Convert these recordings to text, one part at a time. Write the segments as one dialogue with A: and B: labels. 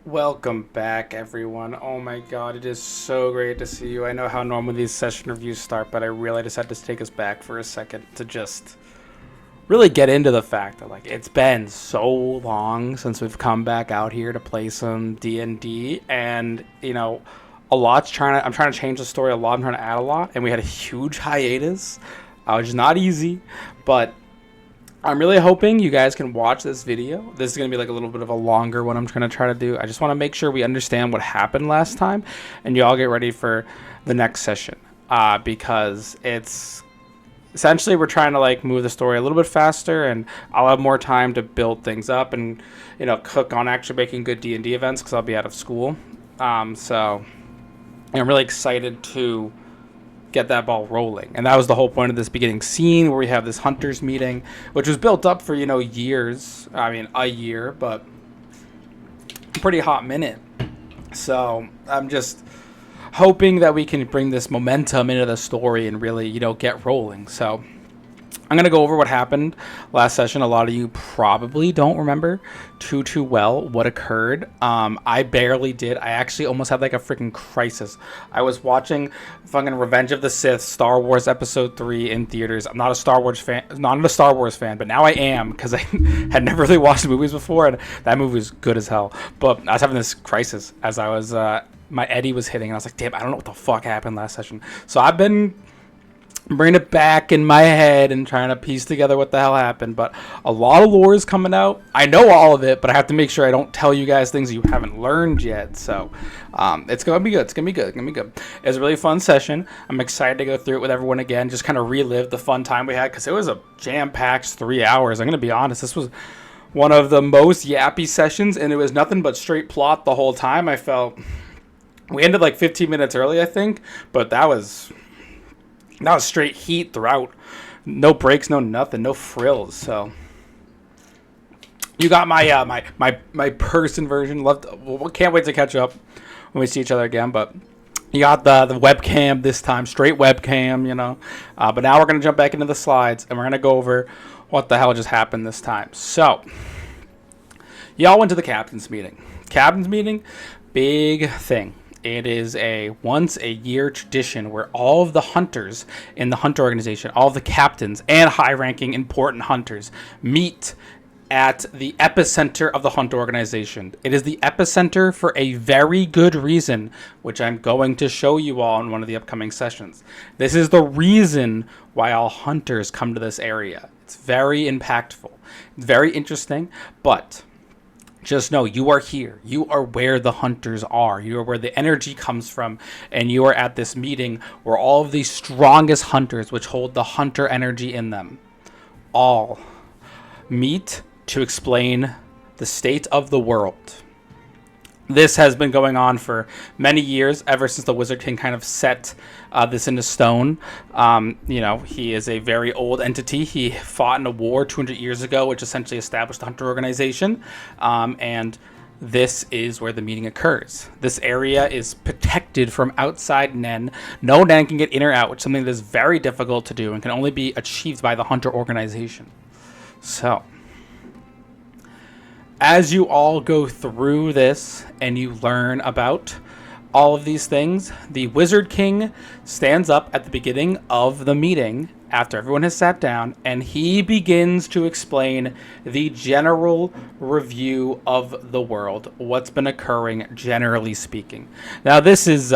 A: Welcome back, everyone. Oh my god, it is so great to see you. I know how normally these session reviews start, but I really just had to take us back for a second to just really get into the fact that it's been so long since we've come back out here to play some D&D, and I'm trying to change the story a lot. I'm trying to add a lot, and we had a huge hiatus, which is not easy, but I'm really hoping you guys can watch this video. This is going to be like a little bit of a longer one I'm trying to do. I just want to make sure we understand what happened last time and you all get ready for the next session. Because it's essentially we're trying to move the story a little bit faster, and I'll have more time to build things up and cook on actually making good D&D events because I'll be out of school. So I'm really excited to get that ball rolling, and that was the whole point of this beginning scene where we have this hunters meeting, which was built up for years. I mean, a year, but a pretty hot minute. So I'm just hoping that we can bring this momentum into the story and really get rolling. So I'm going to go over what happened last session. A lot of you probably don't remember too well what occurred. I barely did. I actually almost had like a freaking crisis. I was watching fucking Revenge of the Sith, Star Wars Episode 3 in theaters. I'm not a Star Wars fan, but now I am because I had never really watched the movies before, and that movie was good as hell. But I was having this crisis as I was, my Eddie was hitting, and I was like, damn, I don't know what the fuck happened last session. So I've been bringing it back in my head and trying to piece together what the hell happened, but a lot of lore is coming out. I know all of it, but I have to make sure I don't tell you guys things you haven't learned yet. So it's gonna be good. It's gonna be good. It was a really fun session. I'm excited to go through it with everyone again, just kind of relive the fun time we had, because it was a jam-packed 3 hours. I'm gonna be honest, this was one of the most yappy sessions, and it was nothing but straight plot the whole time. I felt we ended like 15 minutes early, I think, but that was straight heat throughout. No breaks, no nothing, no frills. So you got my my person version. Can't wait to catch up when we see each other again. But you got the webcam this time, straight webcam, But now we're gonna jump back into the slides and we're gonna go over what the hell just happened this time. So y'all went to the captain's meeting. Big thing. It is a once-a-year tradition where all of the hunters in the hunter organization, all of the captains and high-ranking important hunters meet at the epicenter of the hunter organization. It is the epicenter for a very good reason, which I'm going to show you all in one of the upcoming sessions. This is the reason why all hunters come to this area. It's very impactful. It's very interesting, but just know you are here. You are where the hunters are. You are where the energy comes from. And you are at this meeting where all of the strongest hunters, which hold the hunter energy in them, all meet to explain the state of the world. This has been going on for many years, ever since the Wizard King kind of set this into stone. He is a very old entity. He fought in a war 200 years ago, which essentially established the Hunter Organization. And this is where the meeting occurs. This area is protected from outside Nen. No Nen can get in or out, which is something that is very difficult to do and can only be achieved by the Hunter Organization. So as you all go through this and you learn about all of these things, the Wizard King stands up at the beginning of the meeting after everyone has sat down, and he begins to explain the general review of the world, what's been occurring generally speaking. Now, this is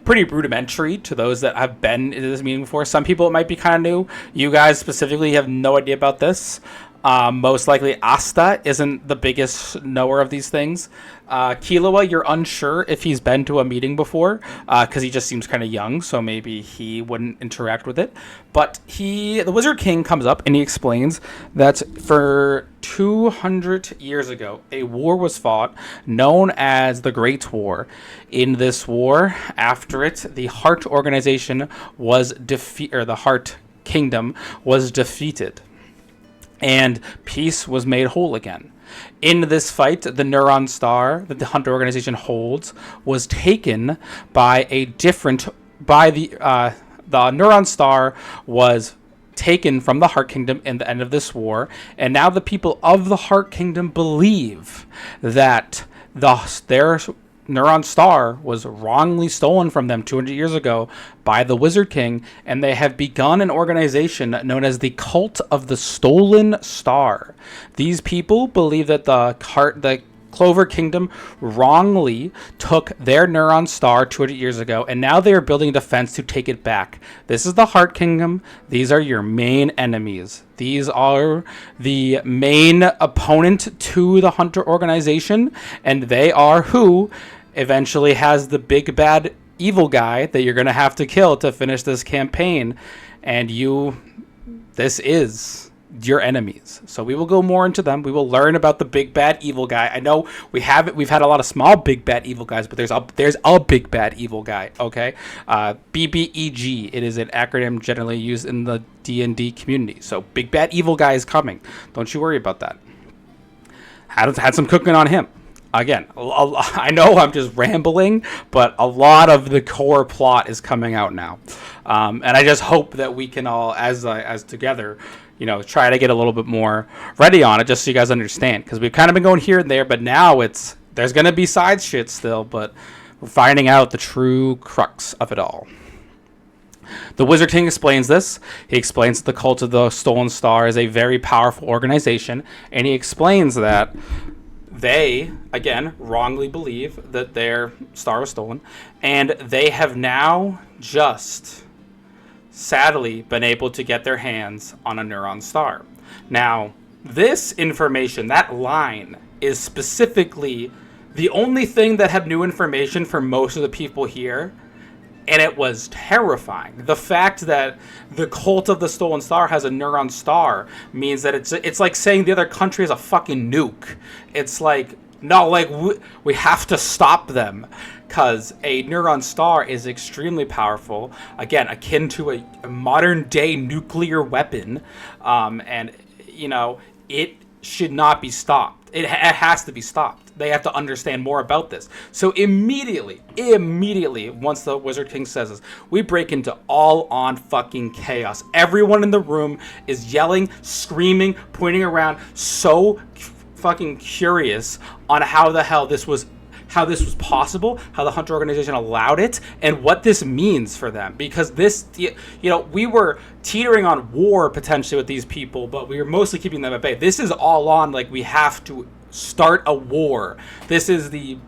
A: pretty rudimentary to those that have been in this meeting before. Some people, it might be kind of new. You guys specifically have no idea about this. Most likely Asta isn't the biggest knower of these things. Killua, you're unsure if he's been to a meeting before, because he just seems kind of young, so maybe he wouldn't interact with it. But the Wizard King comes up and he explains that for 200 years ago, a war was fought known as the Great War. In this war, after it, the Heart Organization was the Heart Kingdom was defeated, and peace was made whole again. In this fight, the Neuron Star that the Hunter Organization holds was taken by the Neuron Star was taken from the Heart Kingdom in the end of this war, and now the people of the Heart Kingdom believe that their Neuron Star was wrongly stolen from them 200 years ago by the Wizard King, and they have begun an organization known as the Cult of the Stolen Star. These people believe that the Clover Kingdom wrongly took their Neuron Star 200 years ago, and now they are building a defense to take it back. This is the Heart Kingdom. These are your main enemies. These are the main opponent to the Hunter organization, and they are who eventually has the big bad evil guy that you're going to have to kill to finish this campaign. And this is your enemies. So we will go more into them. We will learn about the big bad evil guy. I know we've had a lot of small big bad evil guys, but there's a big bad evil guy. Okay, BBEG. It is an acronym generally used in the D&D community. So big bad evil guy is coming. Don't you worry about that. Had some cooking on him. Again, I know I'm just rambling, but a lot of the core plot is coming out now, and I just hope that we can all, as together, try to get a little bit more ready on it, just so you guys understand. Because we've kind of been going here and there, but now there's gonna be side shit still, but we're finding out the true crux of it all. The Wizard King explains this. He explains that the Cult of the Stolen Star is a very powerful organization, and he explains that they, again, wrongly believe that their star was stolen, and they have now just, sadly, been able to get their hands on a Neuron Star. Now, this information, that line, is specifically the only thing that had new information for most of the people here, and it was terrifying. The fact that the Cult of the Stolen Star has a Neuron Star means that it's like saying the other country has a fucking nuke. It's like, no, like, we have to stop them, because a Neuron Star is extremely powerful, again, akin to a modern-day nuclear weapon, and, it should not be stopped. It has to be stopped. They have to understand more about this. So immediately, once the Wizard King says this, we break into all-on fucking chaos. Everyone in the room is yelling, screaming, pointing around, so fucking curious on how the hell this was possible, how the Hunter organization allowed it, and what this means for them. Because this, we were teetering on war potentially with these people, but we were mostly keeping them at bay. This is all on, like, we have to start a war. This is the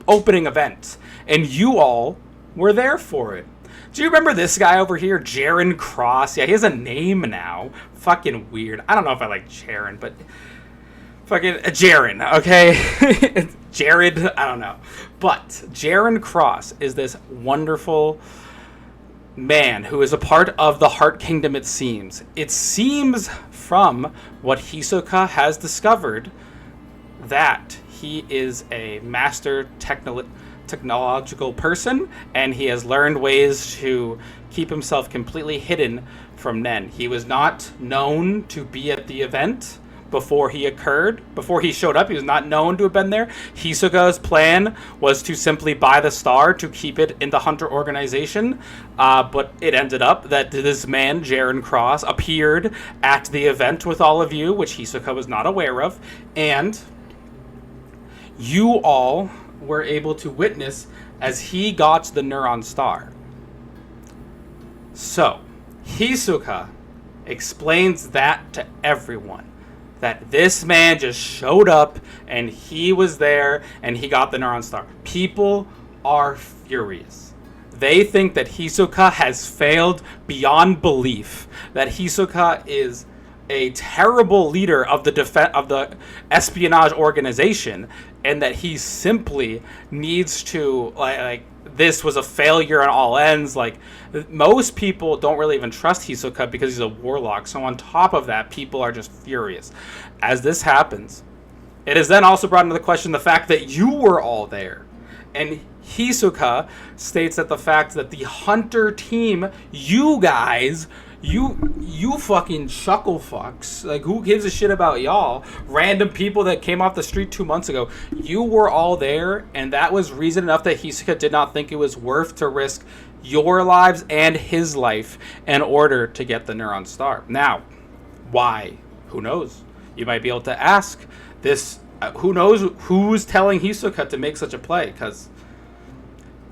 A: opening event, and you all were there for it. Do you remember this guy over here, Jaren Cross? Yeah, he has a name now. Fucking weird. I don't know if I like Jaren, but fucking Jaren, okay? Jared, I don't know. But Jaren Cross is this wonderful man who is a part of the Heart Kingdom, it seems. It seems from what Hisoka has discovered that he is a master technological person, and he has learned ways to keep himself completely hidden from Nen. He was not known to be at the event before he showed up. He was not known to have been there. Hisoka's plan was to simply buy the star to keep it in the Hunter organization, but it ended up that this man, Jaren Cross, appeared at the event with all of you, which Hisoka was not aware of, and you all were able to witness as he got the Neuron Star. So, Hisoka explains that to everyone. That this man just showed up, and he was there, and he got the Neuron Star. People are furious. They think that Hisoka has failed beyond belief. That Hisoka is a terrible leader of the espionage organization, and that he simply needs to, like this was a failure on all ends. Like, most people don't really even trust Hisoka because he's a warlock. So on top of that, people are just furious. As this happens, it is then also brought into the question the fact that you were all there. And Hisoka states that the fact that the Hunter team, you guys, you fucking chuckle fucks, like, who gives a shit about y'all? Random people that came off the street 2 months ago. You were all there, and that was reason enough that Hisoka did not think it was worth to risk your lives and his life in order to get the Neuron Star. Now, why? Who knows? You might be able to ask this who knows who's telling Hisoka to make such a play? Because,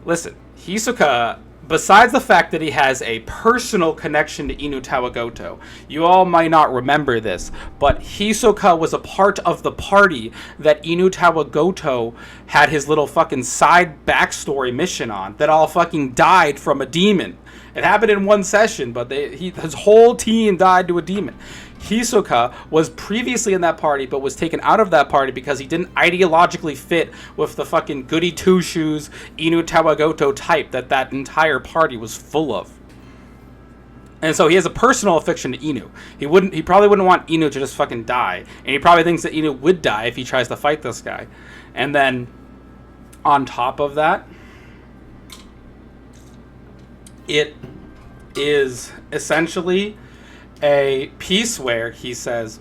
A: listen, Hisoka, besides the fact that he has a personal connection to Inu Tawagoto, you all might not remember this, but Hisoka was a part of the party that Inu Tawagoto had his little fucking side backstory mission on that all fucking died from a demon. It happened in one session, but his whole team died to a demon. Hisoka was previously in that party, but was taken out of that party because he didn't ideologically fit with the fucking goody two-shoes Inu Tawagoto type that entire party was full of. And so he has a personal affection to Inu. He probably wouldn't want Inu to just fucking die. And he probably thinks that Inu would die if he tries to fight this guy. And then, on top of that, it is essentially a piece where he says,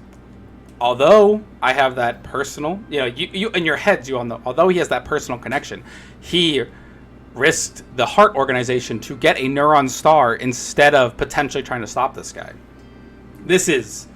A: although I have that personal, you in your heads, you all know, although he has that personal connection, he risked the Heart Organization to get a Neuron Star instead of potentially trying to stop this guy. This is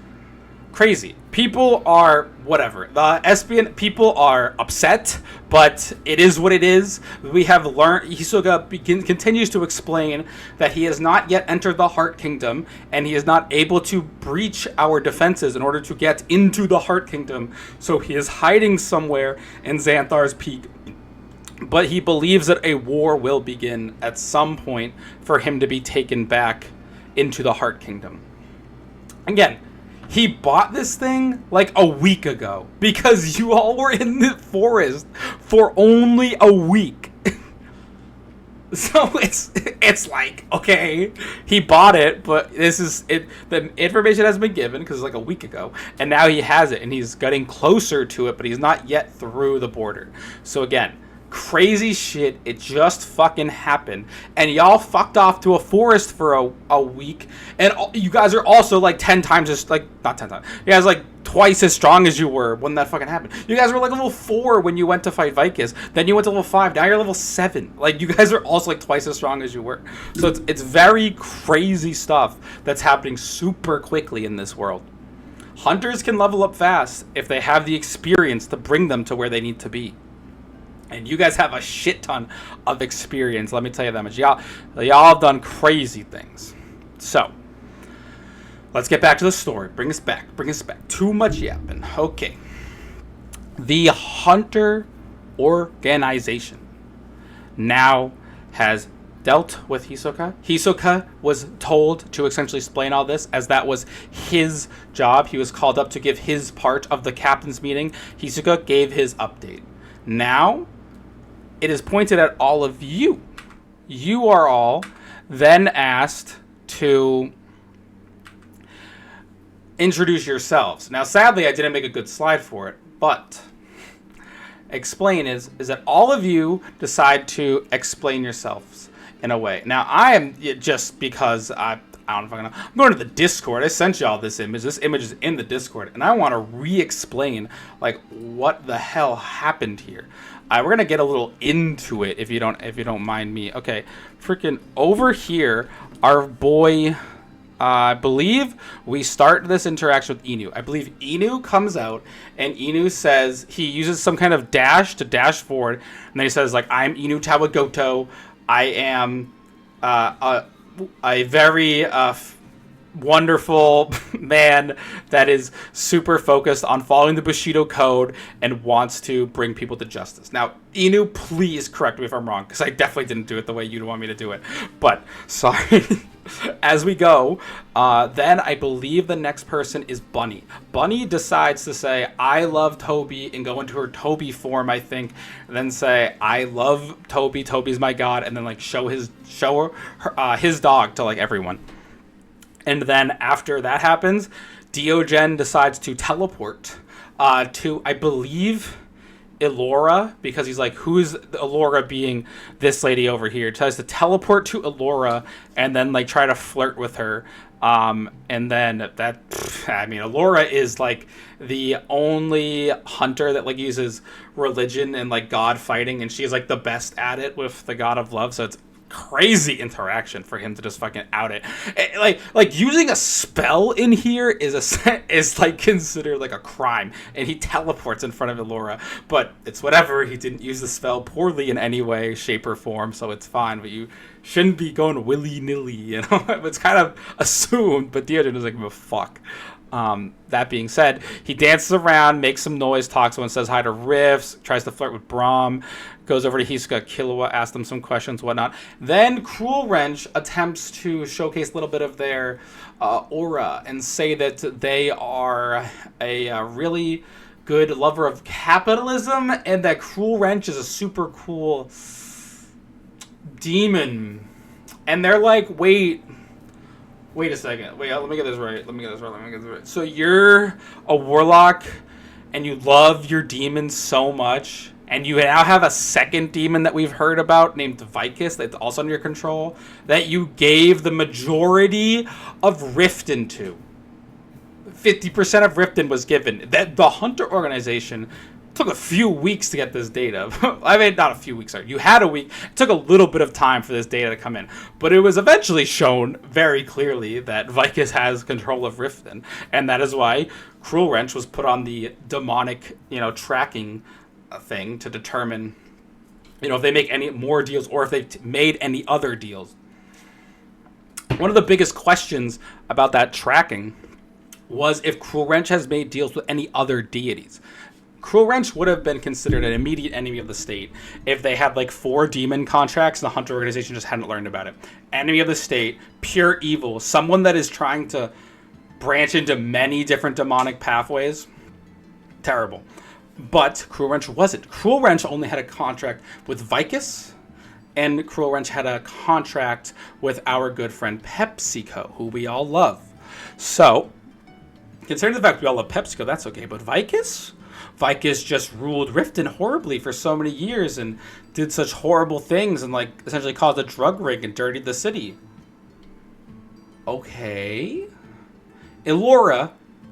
A: crazy. People are whatever. The Espion people are upset, but it is what it is. We have learned. Hisoka continues to explain that he has not yet entered the Heart Kingdom, and he is not able to breach our defenses in order to get into the Heart Kingdom. So he is hiding somewhere in Xanthar's Peak. But he believes that a war will begin at some point for him to be taken back into the Heart Kingdom. Again, he bought this thing like a week ago because you all were in the forest for only a week. So it's like, okay, he bought it, but this is it. The information has been given because it's like a week ago, and now he has it, and he's getting closer to it, but he's not yet through the border. So again, crazy shit. It just fucking happened, and y'all fucked off to a forest for a week, and you guys are also like 10 times as, like, not 10 times, you guys like twice as strong as you were when that fucking happened. You guys were like level 4 when you went to fight Vicus, then you went to level 5, now you're level 7. Like, you guys are also like twice as strong as you were. So it's very crazy stuff that's happening super quickly in this world. Hunters can level up fast if they have the experience to bring them to where they need to be. And you guys have a shit ton of experience, let me tell you that much. Y'all have done crazy things. So, let's get back to the story. Bring us back. Too much yapping. Okay. The Hunter Organization now has dealt with Hisoka. Hisoka was told to essentially explain all this, as that was his job. He was called up to give his part of the captain's meeting. Hisoka gave his update. Now, it is pointed at all of you. You are all then asked to introduce yourselves. Now, sadly, I didn't make a good slide for it, but explain is that all of you decide to explain yourselves in a way. Now, I am, just because I don't know if I'm going to the Discord. I sent y'all this image. This image is in the Discord, and I want to re-explain like what the hell happened here. We're gonna get a little into it if you don't mind me. Okay, freaking over here, our boy. I believe we start this interaction with Inu. I believe Inu comes out, and Inu says he uses some kind of dash to dash forward, and then he says like, "I'm Inu Tawagoto. I am a very wonderful man that is super focused on following the Bushido code and wants to bring people to justice." Now, Inu, please correct me if I'm wrong, because I definitely didn't do it the way you'd want me to do it. But, sorry. As we go, then I believe the next person is Bunny. Bunny decides to say, "I love Toby," and go into her Toby form, I think, and then say, "I love Toby, Toby's my god," and then like show his dog to like everyone. And then after that happens, Diogen decides to teleport to, I believe, Elora, because he's like, who's Elora being this lady over here? Tries to teleport to Elora and then like try to flirt with her. And then Elora is like the only hunter that like uses religion and like god fighting, and she's like the best at it with the god of love. So it's crazy interaction for him to just fucking out it. Like using a spell in here is like considered like a crime, and he teleports in front of Elora. But it's whatever. He didn't use the spell poorly in any way, shape, or form, so it's fine. But you shouldn't be going willy nilly, you know. It's kind of assumed, but Deogen doesn't give a fuck. That being said, he dances around, makes some noise, talks to him, says hi to Riffs, tries to flirt with Braum, goes over to Hisoka, Killua, asks them some questions, whatnot. Then Cruel Wrench attempts to showcase a little bit of their aura and say that they are a really good lover of capitalism, and that Cruel Wrench is a super cool demon. And they're like, wait a second. Wait, let me get this right. So you're a warlock, and you love your demons so much, and you now have a second demon that we've heard about named Vicus that's also under your control, that you gave the majority of Riften to. 50% of Riften was given. That the Hunter organization took a few weeks to get this data. I mean, not a few weeks, sorry. You had a week. It took a little bit of time for this data to come in. But it was eventually shown very clearly that Vicus has control of Riften. And that is why Cruel Wrench was put on the demonic, tracking thing to determine, if they make any more deals or if they've made any other deals. One of the biggest questions about that tracking was if Cruel Wrench has made deals with any other deities. Cruel Wrench would have been considered an immediate enemy of the state if they had 4 demon contracts and the Hunter organization just hadn't learned about it. Enemy of the state, pure evil, someone that is trying to branch into many different demonic pathways. Terrible. But Cruel Wrench wasn't. Cruel Wrench only had a contract with Vicus, and Cruel Wrench had a contract with our good friend PepsiCo, who we all love. So, considering the fact we all love PepsiCo, that's okay. But Vicus just ruled Riften horribly for so many years and did such horrible things and essentially caused a drug ring and dirtied the city. Okay. Elora,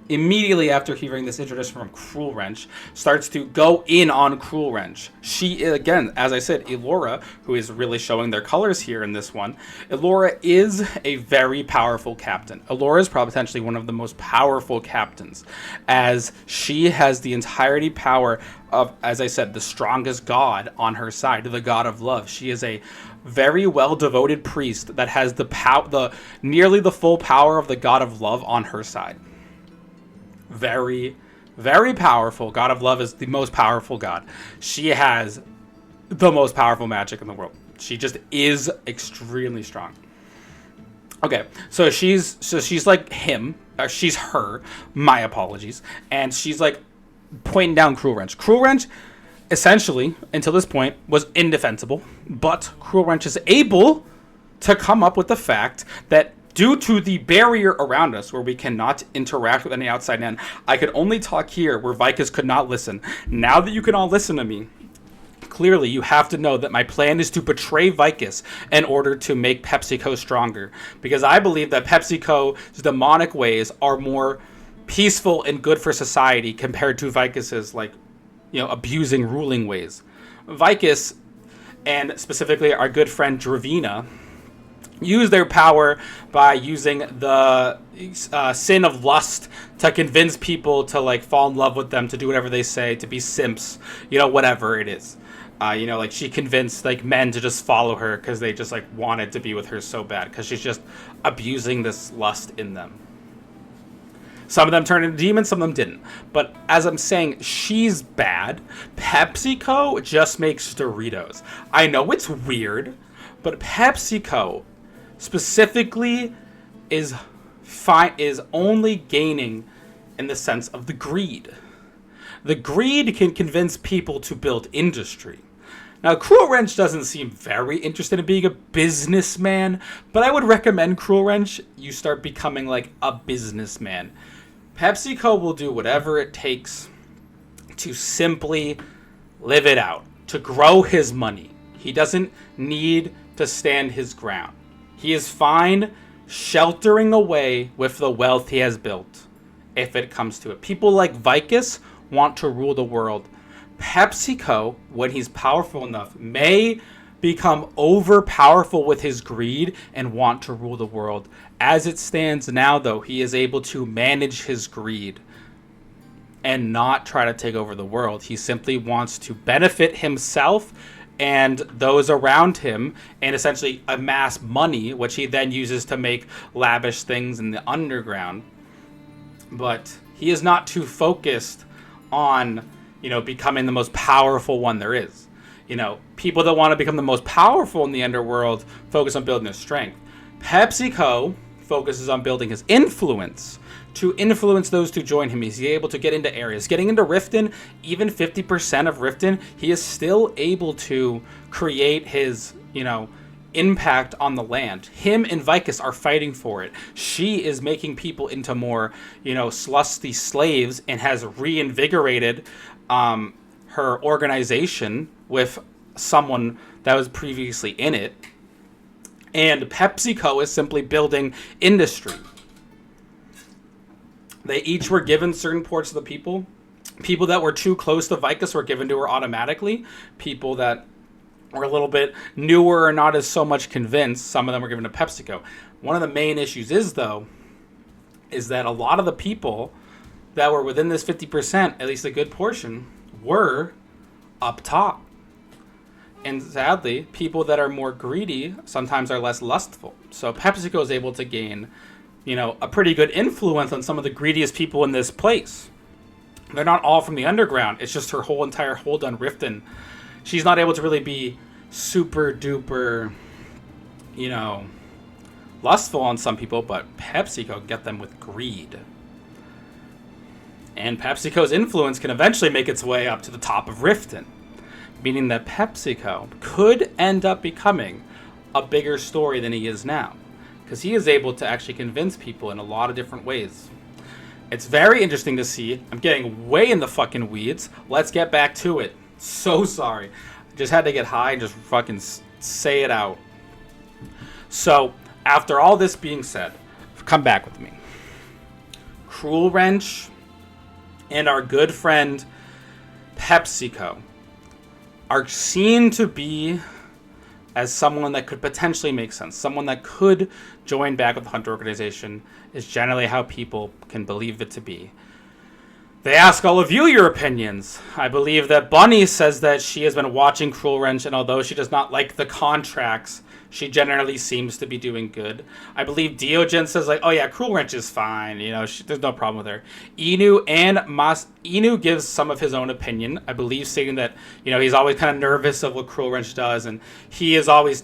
A: immediately after hearing this introduction from Cruel Wrench, starts to go in on Cruel Wrench. She, again, as I said, Elora, who is really showing their colors here in this one, Elora is a very powerful captain. Elora is probably potentially one of the most powerful captains, as she has the entirety power of, as I said, the strongest god on her side, the god of love. She is a very well-devoted priest that has nearly the full power of the god of love on her side. Very, very powerful. God of Love is the most powerful god. She has the most powerful magic in the world. She just is extremely strong. Okay, so she's like him. She's her. My apologies. And she's pointing down Cruel Wrench. Cruel Wrench, essentially, until this point, was indefensible. But Cruel Wrench is able to come up with the fact that due to the barrier around us where we cannot interact with any outside man, I could only talk here where Vicus could not listen. Now that you can all listen to me, clearly you have to know that my plan is to betray Vicus in order to make PepsiCo stronger. Because I believe that PepsiCo's demonic ways are more peaceful and good for society compared to Vicus's, abusing ruling ways. Vicus, and specifically our good friend Dravina, use their power by using the sin of lust to convince people to fall in love with them, to do whatever they say, to be simps, whatever it is. She convinced men to just follow her because they just wanted to be with her so bad because she's just abusing this lust in them. Some of them turned into demons, some of them didn't. But as I'm saying, she's bad. PepsiCo just makes Doritos. I know it's weird, but PepsiCo specifically is only gaining in the sense of the greed. The greed can convince people to build industry. Now, Cruel Wrench doesn't seem very interested in being a businessman, but I would recommend Cruel Wrench you start becoming a businessman. PepsiCo will do whatever it takes to simply live it out, to grow his money. He doesn't need to stand his ground. He is fine sheltering away with the wealth he has built, if it comes to it. People like Vicus want to rule the world. PepsiCo, when he's powerful enough, may become overpowerful with his greed and want to rule the world. As it stands now, though, he is able to manage his greed and not try to take over the world. He simply wants to benefit himself and those around him and essentially amass money, which he then uses to make lavish things in the underground. But he is not too focused on, becoming the most powerful one there is. People that want to become the most powerful in the underworld focus on building their strength. PepsiCo focuses on building his influence to influence those to join him. He's able to get into areas. Getting into Riften, even 50% of Riften, he is still able to create his, impact on the land. Him and Vicus are fighting for it. She is making people into more, slusty slaves and has reinvigorated her organization with someone that was previously in it. And PepsiCo is simply building industry. They each were given certain parts of the people. People that were too close to Vicus were given to her automatically. People that were a little bit newer or not as so much convinced, some of them were given to PepsiCo. One of the main issues is that a lot of the people that were within this 50%, at least a good portion, were up top. And sadly, people that are more greedy sometimes are less lustful. So PepsiCo is able to gain, a pretty good influence on some of the greediest people in this place. They're not all from the underground. It's just her whole entire hold on Riften. She's not able to really be super duper, lustful on some people, but PepsiCo can get them with greed. And PepsiCo's influence can eventually make its way up to the top of Riften, meaning that PepsiCo could end up becoming a bigger story than he is now, because he is able to actually convince people in a lot of different ways. It's very interesting to see. I'm getting way in the fucking weeds. Let's get back to it. So sorry. Just had to get high and just fucking say it out. So, after all this being said, come back with me. Cruel Wrench and our good friend PepsiCo are seen to be as someone that could potentially make sense. Someone that could join back with the Hunter organization is generally how people can believe it to be. They ask all of you your opinions. I believe that Bunny says that she has been watching Cruel Wrench, and although she does not like the contracts, she generally seems to be doing good. I believe Diogen says, oh yeah, Cruel Wrench is fine. There's no problem with her. Inu gives some of his own opinion. I believe stating that, he's always kind of nervous of what Cruel Wrench does, and he is always,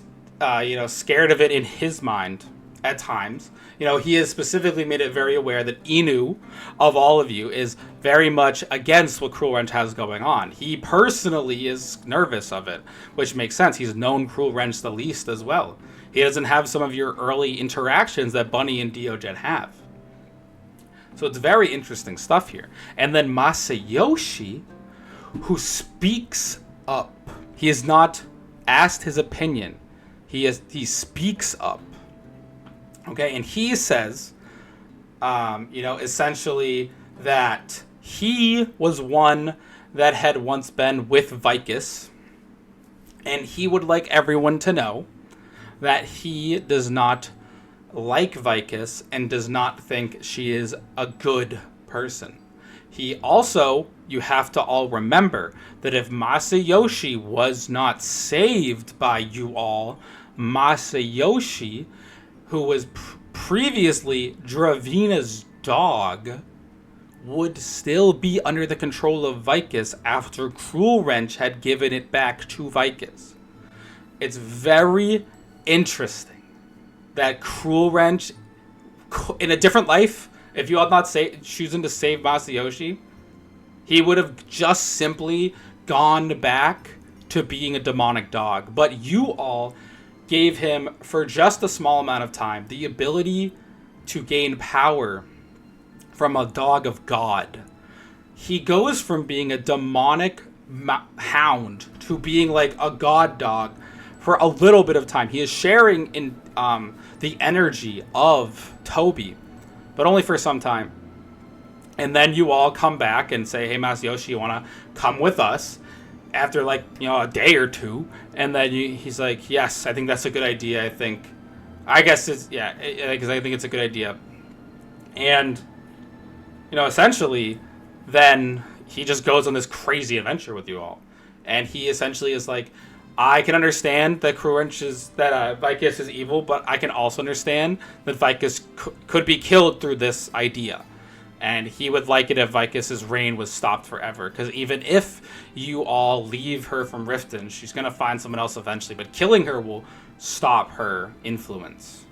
A: scared of it in his mind at times. He has specifically made it very aware that Inu, of all of you, is very much against what Cruel Wrench has going on. He personally is nervous of it, which makes sense. He's known Cruel Wrench the least as well. He doesn't have some of your early interactions that Bunny and Diogen have. So it's very interesting stuff here. And then Masayoshi, who speaks up. He has not asked his opinion. He speaks up. Okay, and he says, essentially that he was one that had once been with Vicus, and he would like everyone to know that he does not like Vicus and does not think she is a good person. He also, you have to all remember that if Masayoshi was not saved by you all, Masayoshi, who was previously Dravina's dog, would still be under the control of Vicus after Cruel Wrench had given it back to Vicus. It's very interesting that Cruel Wrench, in a different life, if you had not choosing to save Masayoshi, he would have just simply gone back to being a demonic dog. But you all gave him, for just a small amount of time, the ability to gain power from a dog of God. He goes from being a demonic hound to being like a god dog for a little bit of time. He is sharing in the energy of Toby, but only for some time. And then you all come back and say, hey, Masayoshi, you want to come with us? after like, a day or two, and then he's like, yes, I think that's a good idea. I guess it's, yeah, because I think it's a good idea. And, essentially, then he just goes on this crazy adventure with you all. And he essentially is like, I can understand that Vicus is evil, but I can also understand that Vicus could be killed through this idea. And he would like it if Vicus's reign was stopped forever. Because even if you all leave her from Riften, she's going to find someone else eventually. But killing her will stop her influence.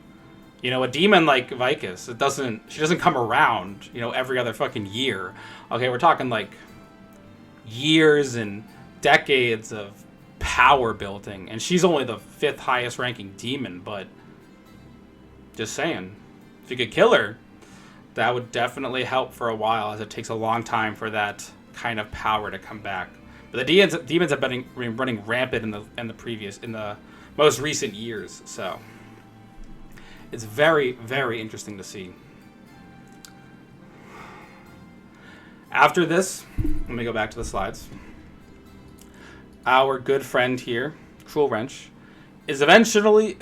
A: A demon like Vicus, she doesn't come around, every other fucking year. Okay, we're talking like years and decades of power building. And she's only the 5th highest ranking demon, but just saying, if you could kill her, that would definitely help for a while, as it takes a long time for that kind of power to come back. But the demons have been running rampant in the most recent years, so it's very, very interesting to see. After this, let me go back to the slides. Our good friend here, Cruel Wrench, is eventually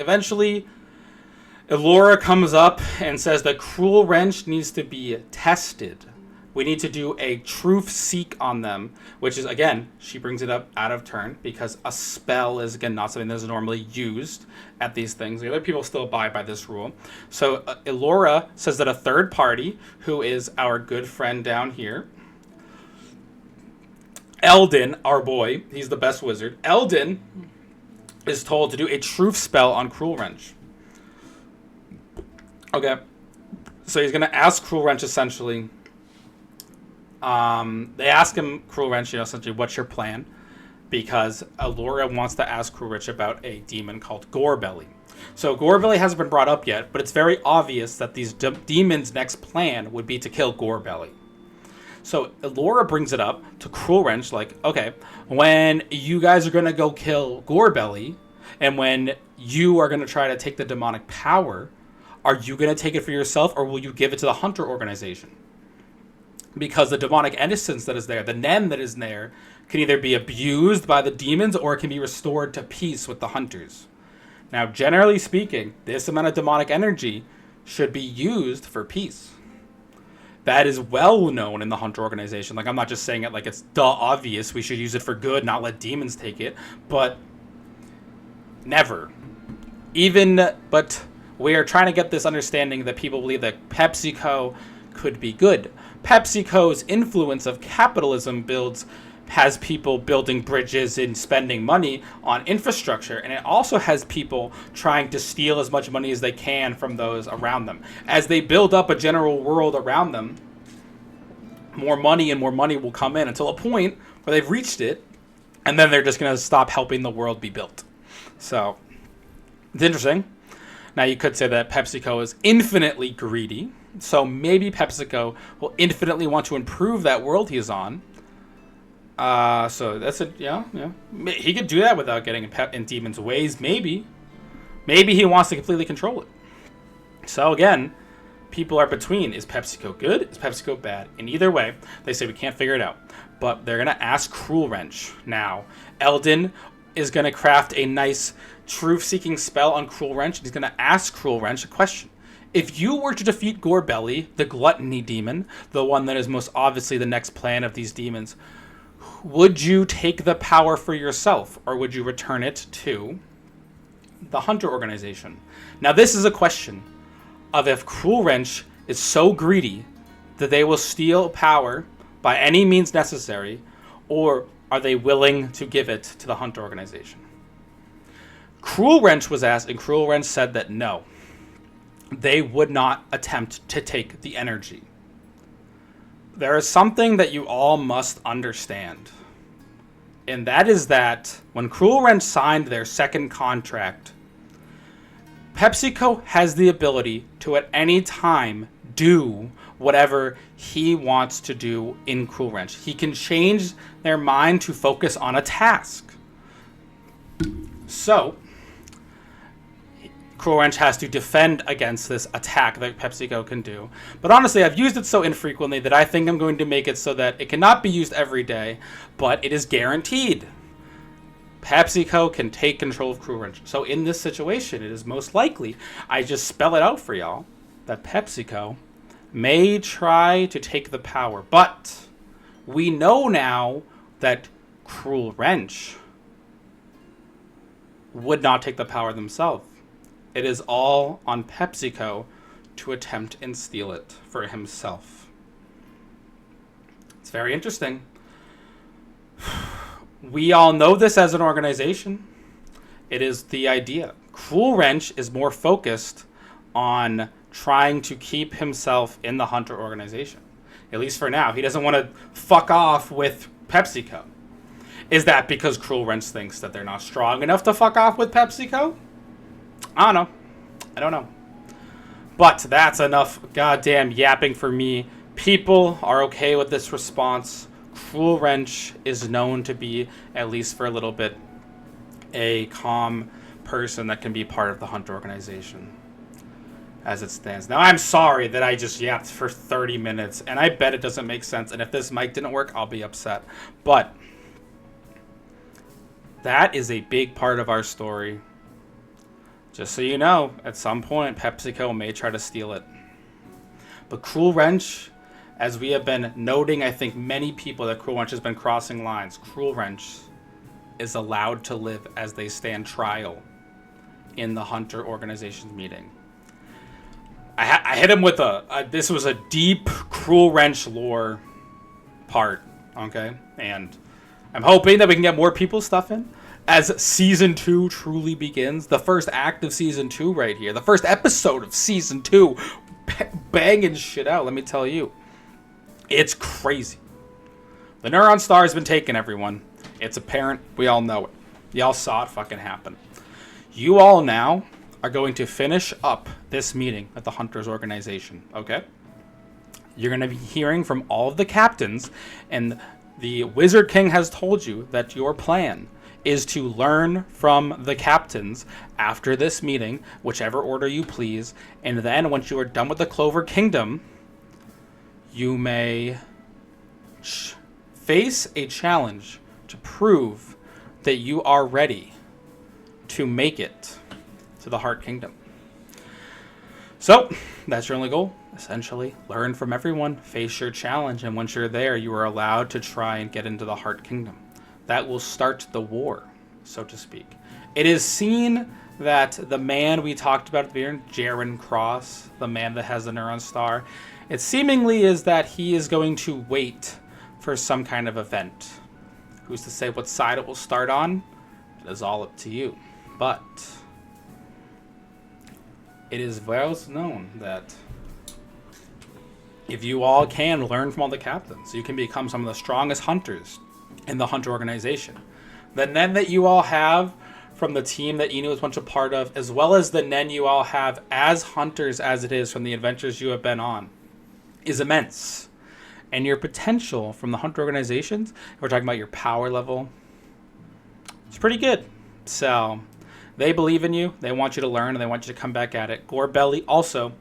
A: Elora comes up and says that Cruel Wrench needs to be tested. We need to do a truth seek on them, which is, again, she brings it up out of turn because a spell is, again, not something that is normally used at these things. The other people still abide by this rule. So Elora says that a third party, who is our good friend down here, Eldon, our boy, he's the best wizard. Eldon is told to do a truth spell on Cruel Wrench. Okay, so he's going to ask Cruel Wrench, essentially. They ask him, Cruel Wrench, essentially, what's your plan? Because Elora wants to ask Cruel Wrench about a demon called Gorebelly. So Gorebelly hasn't been brought up yet, but it's very obvious that these demons' next plan would be to kill Gorebelly. So Elora brings it up to Cruel Wrench, like, okay, when you guys are going to go kill Gorebelly, and when you are going to try to take the demonic power, are you going to take it for yourself, or will you give it to the Hunter organization? Because the demonic innocence that is there, the Nen that is there, can either be abused by the demons, or it can be restored to peace with the Hunters. Now, generally speaking, this amount of demonic energy should be used for peace. That is well known in the Hunter organization. Like, I'm not just saying it like it's obvious we should use it for good, not let demons take it, but never. But we are trying to get this understanding that people believe that PepsiCo could be good. PepsiCo's influence of capitalism has people building bridges and spending money on infrastructure, and it also has people trying to steal as much money as they can from those around them. As they build up a general world around them, more money and more money will come in until a point where they've reached it, and then they're just going to stop helping the world be built. So, it's interesting. Now, you could say that PepsiCo is infinitely greedy, so maybe PepsiCo will infinitely want to improve that world he's on. So that's it. Yeah. He could do that without getting in Demon's ways. Maybe he wants to completely control it. So again, people are between. Is PepsiCo good? Is PepsiCo bad? In either way, they say we can't figure it out. But they're gonna ask Cruel Wrench now. Eldon is gonna craft a nice truth-seeking spell on Cruel Wrench. And he's gonna ask Cruel Wrench a question. If you were to defeat Gorebelly, the gluttony demon, the one that is most obviously the next plan of these demons, would you take the power for yourself, or would you return it to the Hunter organization? Now, this is a question of if Cruel Wrench is so greedy that they will steal power by any means necessary, or are they willing to give it to the Hunter organization? Cruel Wrench was asked, and Cruel Wrench said that no, they would not attempt to take the energy. There is something that you all must understand. And that is that when Cruel Wrench signed their second contract, PepsiCo has the ability to at any time do whatever he wants to do in Cruel Wrench. He can change their mind to focus on a task. So, Cruel Wrench has to defend against this attack that PepsiCo can do. But honestly, I've used it so infrequently that I think I'm going to make it so that it cannot be used every day, but it is guaranteed. PepsiCo can take control of Cruel Wrench. So in this situation, it is most likely, I just spell it out for y'all, that PepsiCo may try to take the power. But we know now that Cruel Wrench would not take the power themselves. It is all on PepsiCo to attempt and steal it for himself. It's very interesting. We all know this as an organization. It is the idea. Cruel Wrench is more focused on trying to keep himself in the Hunter organization. At least for now. He doesn't want to fuck off with PepsiCo. Is that because Cruel Wrench thinks that they're not strong enough to fuck off with PepsiCo? I don't know. But that's enough goddamn yapping for me. People are okay with this response. Cruel Wrench is known to be, at least for a little bit, a calm person that can be part of the Hunter organization as it stands. Now, I'm sorry that I just yapped for 30 minutes, and I bet it doesn't make sense. And if this mic didn't work, I'll be upset. But that is a big part of our story. Just so you know, at some point, PepsiCo may try to steal it. But Cruel Wrench, as we have been noting, I think many people that Cruel Wrench has been crossing lines. Cruel Wrench is allowed to live as they stand trial in the Hunter organization's meeting. I hit him with this was a deep Cruel Wrench lore part, okay? And I'm hoping that we can get more people stuff in as Season 2 truly begins. The first act of Season 2 right here. The first episode of Season 2. Banging shit out, let me tell you. It's crazy. The Neuron Star has been taken, everyone. It's apparent. We all know it. Y'all saw it fucking happen. You all now are going to finish up this meeting at the Hunters organization, okay? You're going to be hearing from all of the captains, and the Wizard King has told you that your plan is to learn from the captains after this meeting, whichever order you please, and then once you are done with the Clover Kingdom, you may face a challenge to prove that you are ready to make it to the Heart Kingdom. So, that's your only goal. Essentially, learn from everyone, face your challenge, and once you're there, you are allowed to try and get into the Heart Kingdom. That will start the war, so to speak. It is seen that the man we talked about at the beginning, Jaren Cross, the man that has the Neuron Star, it seemingly is that he is going to wait for some kind of event. Who's to say what side it will start on? It is all up to you. But it is well known that if you all can learn from all the captains, you can become some of the strongest hunters in the Hunter organization. The Nen that you all have from the team that Inu is once a part of, as well as the Nen you all have as hunters as it is from the adventures you have been on, is immense. And your potential from the Hunter organizations, if we're talking about your power level, it's pretty good. So they believe in you. They want you to learn, and they want you to come back at it. Gorebelly also.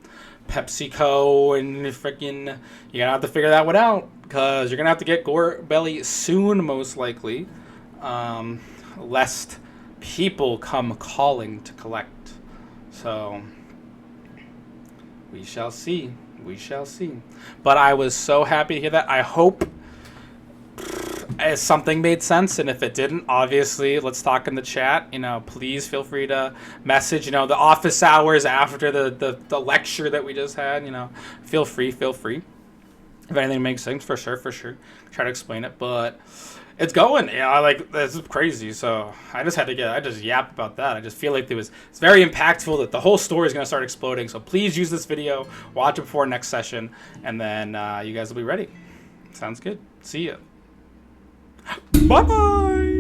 A: PepsiCo and freaking, you're gonna have to figure that one out, because you're gonna have to get Gorebelly soon, most likely, lest people come calling to collect. So we shall see. We shall see. But I was so happy to hear that. I hope something made sense, and if it didn't, obviously, let's talk in the chat. You know, please feel free to message, you know, the office hours after the lecture that we just had, you know, feel free. If anything makes sense, for sure. Try to explain it, but it's going, you know, like, this is crazy. So I just yapped about that. I just feel like it's very impactful that the whole story is going to start exploding. So please use this video, watch it before next session, and then you guys will be ready. Sounds good. See ya. Bye-bye.